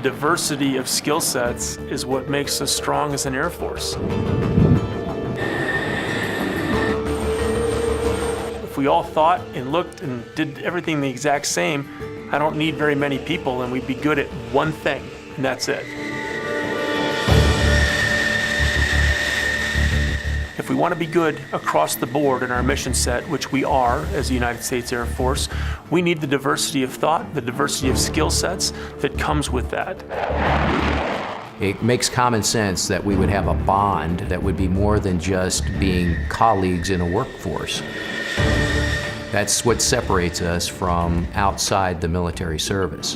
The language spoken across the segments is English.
diversity of skill sets is what makes us strong as an Air Force. If we all thought and looked and did everything the exact same, I don't need very many people and we'd be good at one thing, and that's it. If we want to be good across the board in our mission set, which we are as the United States Air Force, we need the diversity of thought, the diversity of skill sets that comes with that. It makes common sense that we would have a bond that would be more than just being colleagues in a workforce. That's what separates us from outside the military service.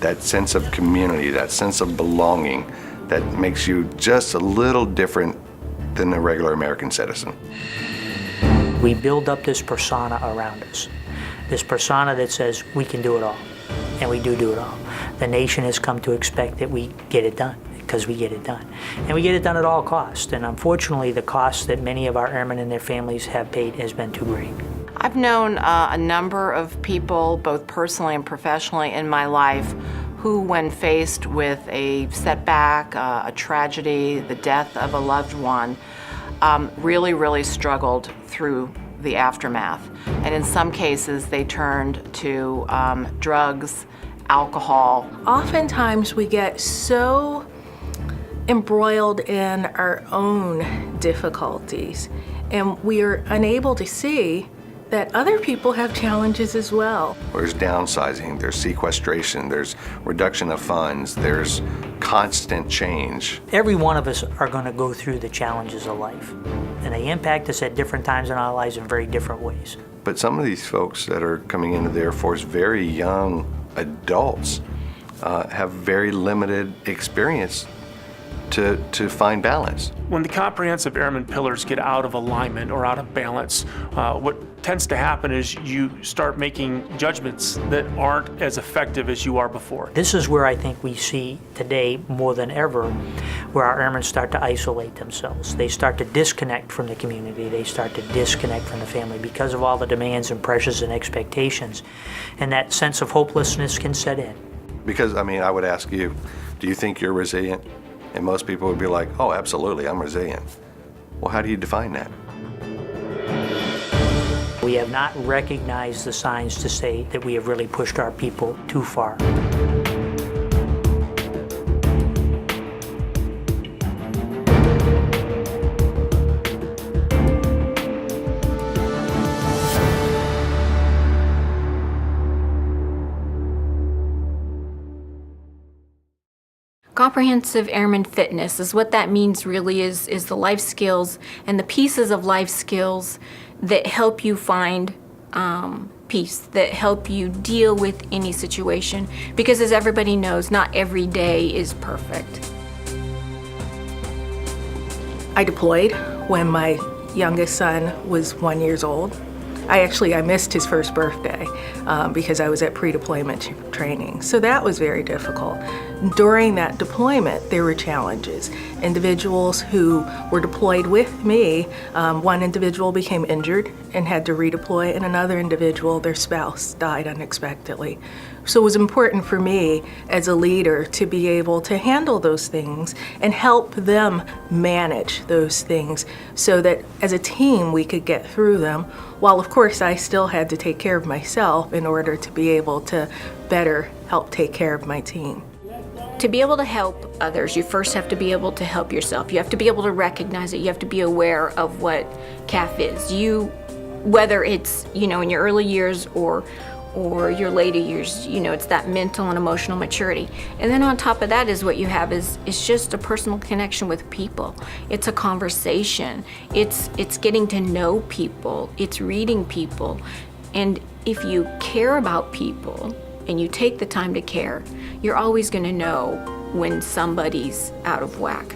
That sense of community, that sense of belonging, that makes you just a little different than a regular American citizen. We build up this persona around us, this persona that says we can do it all, and we do it all. The nation has come to expect that we get it done, because we get it done. And we get it done at all costs, and unfortunately the cost that many of our airmen and their families have paid has been too great. I've known a number of people, both personally and professionally in my life, who, when faced with a setback, a tragedy, the death of a loved one, really struggled through the aftermath. And in some cases, they turned to drugs, alcohol. Oftentimes we get so embroiled in our own difficulties, and we are unable to see that other people have challenges as well. There's downsizing, there's sequestration, there's reduction of funds, there's constant change. Every one of us are going to go through the challenges of life, and they impact us at different times in our lives in very different ways. But some of these folks that are coming into the Air Force, very young adults, have very limited experience to find balance. When the comprehensive airman pillars get out of alignment or out of balance, what tends to happen is you start making judgments that aren't as effective as you are before. This is where I think we see today more than ever where our airmen start to isolate themselves. They start to disconnect from the community. They start to disconnect from the family because of all the demands and pressures and expectations. And that sense of hopelessness can set in. Because, I mean, I would ask you, do you think you're resilient? And most people would be like, oh, absolutely, I'm resilient. Well, how do you define that? We have not recognized the signs to say that we have really pushed our people too far. Comprehensive Airman Fitness is what that means really is the life skills and the pieces of life skills that help you find peace, that help you deal with any situation. Because as everybody knows, not every day is perfect. I deployed when my youngest son was 1 year old. I missed his first birthday because I was at pre-deployment training. So that was very difficult. During that deployment, there were challenges. Individuals who were deployed with me, one individual became injured and had to redeploy, and another individual, their spouse, died unexpectedly. So it was important for me as a leader to be able to handle those things and help them manage those things so that as a team we could get through them, while of course I still had to take care of myself in order to be able to better help take care of my team. To be able to help others, you first have to be able to help yourself. You have to be able to recognize it. You have to be aware of what CAF is. Whether it's, in your early years or your later years, it's that mental and emotional maturity. And then on top of that is what you have is just a personal connection with people. It's a conversation. It's getting to know people. It's reading people. And if you care about people and you take the time to care, you're always going to know when somebody's out of whack.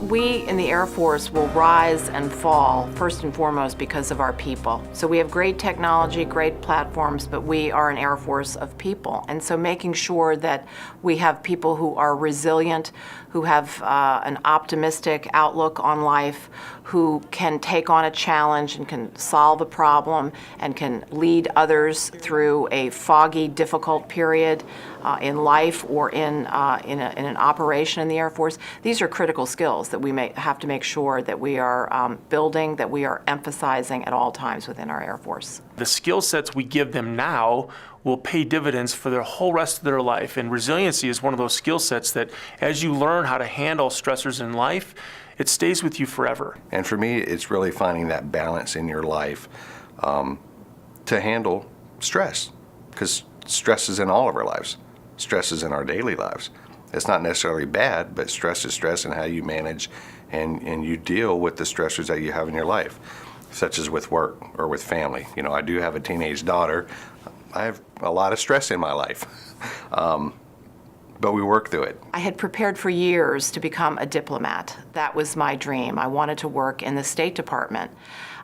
We in the Air Force will rise and fall first and foremost because of our people. So we have great technology, great platforms, but we are an Air Force of people. And so making sure that we have people who are resilient, who have an optimistic outlook on life, who can take on a challenge and can solve a problem and can lead others through a foggy, difficult period in life or in an operation in the Air Force. These are critical skills that we have to make sure that we are building, that we are emphasizing at all times within our Air Force. The skill sets we give them now will pay dividends for their whole rest of their life. And resiliency is one of those skill sets that as you learn how to handle stressors in life, it stays with you forever. And for me, it's really finding that balance in your life to handle stress, because stress is in all of our lives. Stress is in our daily lives. It's not necessarily bad, but stress is stress, and how you manage and you deal with the stressors that you have in your life, such as with work or with family. You know, I do have a teenage daughter. I have a lot of stress in my life, but we work through it. I had prepared for years to become a diplomat. That was my dream. I wanted to work in the State Department.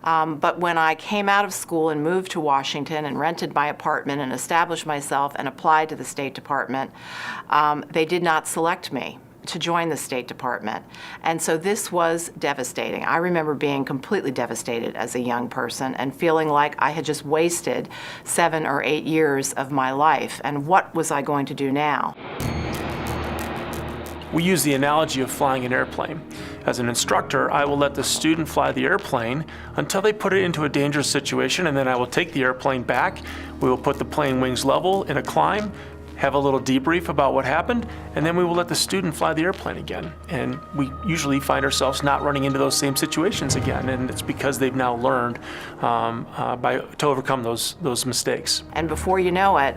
But when I came out of school and moved to Washington and rented my apartment and established myself and applied to the State Department, they did not select me to join the State Department. And so this was devastating. I remember being completely devastated as a young person and feeling like I had just wasted 7 or 8 years of my life. And what was I going to do now? We use the analogy of flying an airplane. As an instructor, I will let the student fly the airplane until they put it into a dangerous situation, and then I will take the airplane back. We will put the plane wings level in a climb, have a little debrief about what happened, and then we will let the student fly the airplane again. And we usually find ourselves not running into those same situations again, and it's because they've now learned to overcome those mistakes. And before you know it,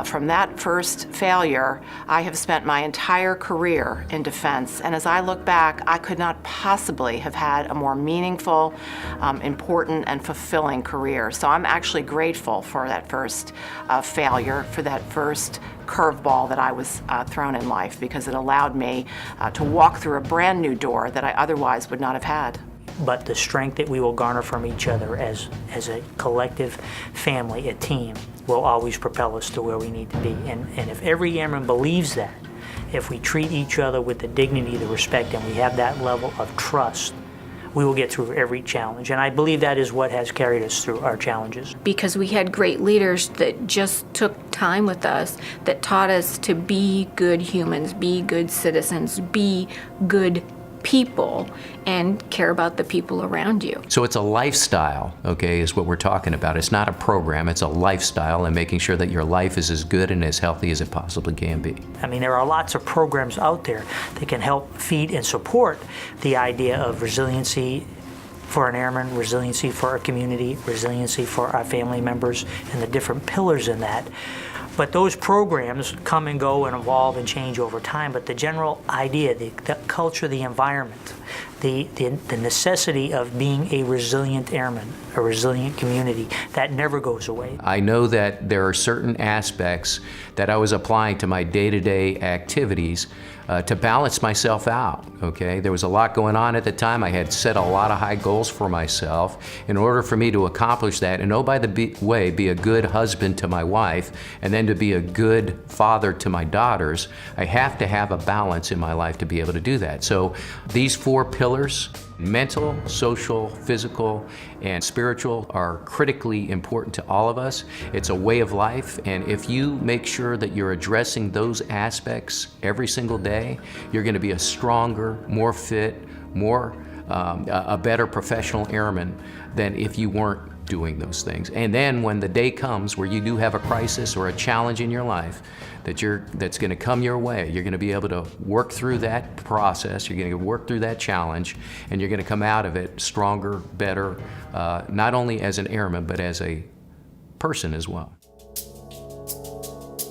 from that first failure, I have spent my entire career in defense. And as I look back, I could not possibly have had a more meaningful, important, and fulfilling career. So I'm actually grateful for that first failure, for that first curveball that I was thrown in life, because it allowed me to walk through a brand new door that I otherwise would not have had. But the strength that we will garner from each other as a collective family, a team, will always propel us to where we need to be. And if every airman believes that, if we treat each other with the dignity, the respect, and we have that level of trust, we will get through every challenge. And I believe that is what has carried us through our challenges. Because we had great leaders that just took time with us, that taught us to be good humans, be good citizens, be good people, and care about the people around you. So it's a lifestyle, okay, is what we're talking about. It's not a program, it's a lifestyle, and making sure that your life is as good and as healthy as it possibly can be. I mean, there are lots of programs out there that can help feed and support the idea of resiliency for an airman, resiliency for our community, resiliency for our family members, and the different pillars in that. But those programs come and go and evolve and change over time. But the general idea, the culture, the environment, the necessity of being a resilient airman, a resilient community, that never goes away. I know that there are certain aspects that I was applying to my day-to-day activities to balance myself out, okay? There was a lot going on at the time. I had set a lot of high goals for myself. In order for me to accomplish that, and oh, by the way, be a good husband to my wife, and then to be a good father to my daughters, I have to have a balance in my life to be able to do that. So these 4 pillars, mental, social, physical, and spiritual, are critically important to all of us. It's a way of life, and if you make sure that you're addressing those aspects every single day, you're going to be a stronger, more fit, a better professional airman than if you weren't doing those things. And then when the day comes where you do have a crisis or a challenge in your life that's going to come your way, you're going to be able to work through that process, you're going to work through that challenge, and you're going to come out of it stronger, better, not only as an airman, but as a person as well.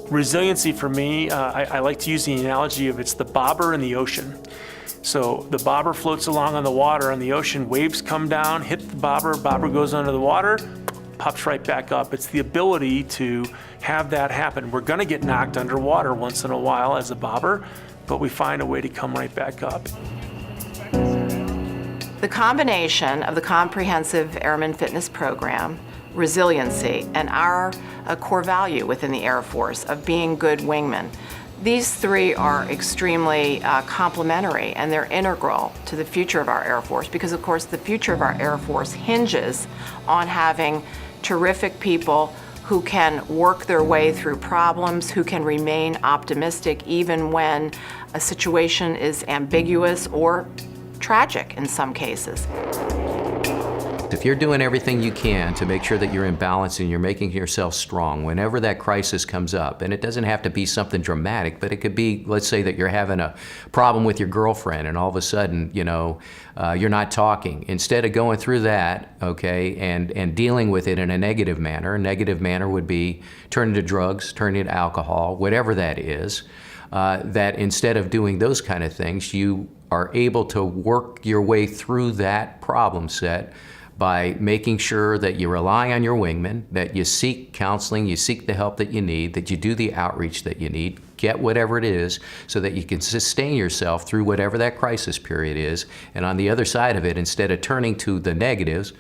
Resiliency for me, I like to use the analogy of it's the bobber in the ocean. So the bobber floats along on the water on the ocean, waves come down, hit the bobber goes under the water, pops right back up. It's the ability to have that happen. We're gonna get knocked underwater once in a while as a bobber, but we find a way to come right back up. The combination of the Comprehensive Airman Fitness Program, resiliency, and our core value within the Air Force of being good wingmen, these three are extremely complementary, and they're integral to the future of our Air Force, because of course the future of our Air Force hinges on having terrific people who can work their way through problems, who can remain optimistic even when a situation is ambiguous or tragic in some cases. If you're doing everything you can to make sure that you're in balance and you're making yourself strong, whenever that crisis comes up, and it doesn't have to be something dramatic, but it could be, let's say that you're having a problem with your girlfriend and all of a sudden, you're not talking. Instead of going through that, okay, and dealing with it in a negative manner would be turning to drugs, turning to alcohol, whatever that is, that instead of doing those kind of things, you are able to work your way through that problem set by making sure that you rely on your wingman, that you seek counseling, you seek the help that you need, that you do the outreach that you need, get whatever it is so that you can sustain yourself through whatever that crisis period is. And on the other side of it, instead of turning to the negatives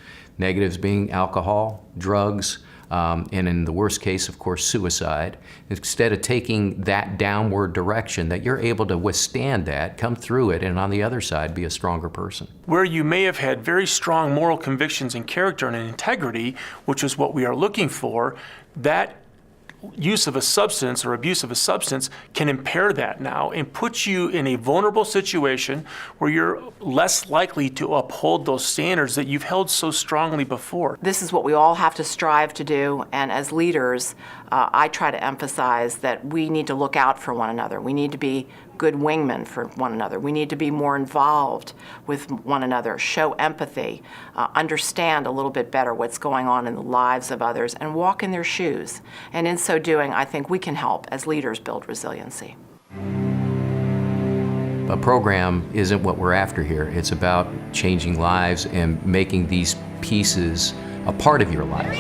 being alcohol, drugs, and in the worst case, of course, suicide, instead of taking that downward direction, that you're able to withstand that, come through it, and on the other side, be a stronger person. Where you may have had very strong moral convictions and character and integrity, which is what we are looking for, that use of a substance or abuse of a substance can impair that now and put you in a vulnerable situation where you're less likely to uphold those standards that you've held so strongly before. This is what we all have to strive to do, and as leaders, I try to emphasize that we need to look out for one another. We need to be good wingmen for one another. We need to be more involved with one another, show empathy, understand a little bit better what's going on in the lives of others, and walk in their shoes. And in so doing, I think we can help as leaders build resiliency. A program isn't what we're after here. It's about changing lives and making these pieces a part of your life.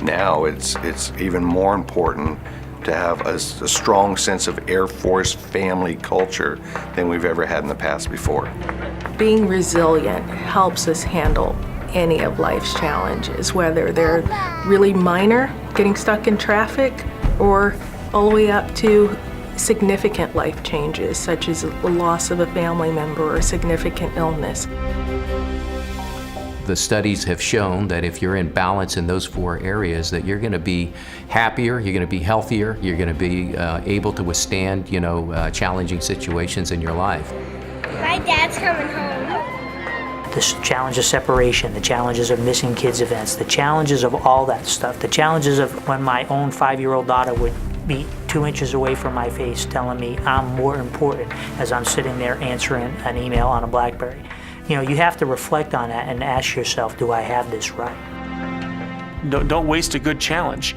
Now it's even more important to have a strong sense of Air Force family culture than we've ever had in the past before. Being resilient helps us handle any of life's challenges, whether they're really minor, getting stuck in traffic, or all the way up to significant life changes, such as the loss of a family member or significant illness. The studies have shown that if you're in balance in those four areas, that you're going to be happier, you're going to be healthier, you're going to be able to withstand, challenging situations in your life. My dad's coming home. This challenge of separation, the challenges of missing kids events, the challenges of all that stuff, the challenges of when my own 5-year-old daughter would be 2 inches away from my face telling me I'm more important as I'm sitting there answering an email on a BlackBerry. You have to reflect on that and ask yourself, do I have this right? Don't waste a good challenge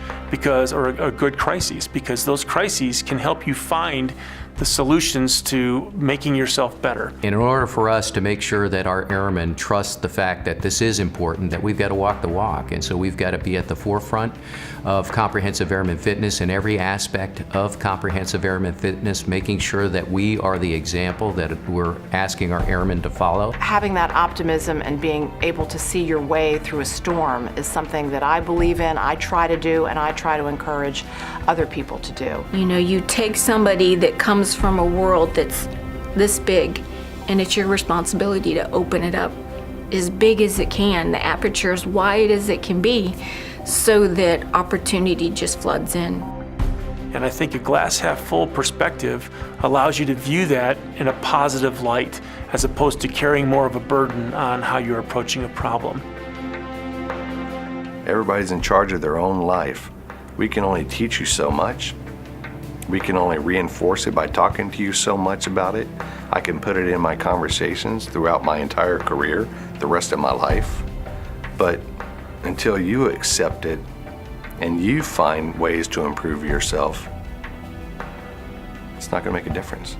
or a good crisis, because those crises can help you find the solutions to making yourself better. In order for us to make sure that our airmen trust the fact that this is important, that we've got to walk the walk, and so we've got to be at the forefront of comprehensive airman fitness in every aspect of comprehensive airman fitness, making sure that we are the example that we're asking our airmen to follow. Having that optimism and being able to see your way through a storm is something that I believe in, I try to do, and I try to encourage other people to do. You take somebody that comes from a world that's this big, and it's your responsibility to open it up as big as it can, the aperture as wide as it can be, so that opportunity just floods in. And I think a glass half full perspective allows you to view that in a positive light, as opposed to carrying more of a burden on how you're approaching a problem. Everybody's in charge of their own life. We can only teach you so much. We can only reinforce it by talking to you so much about it. I can put it in my conversations throughout my entire career, the rest of my life. But until you accept it and you find ways to improve yourself, it's not going to make a difference.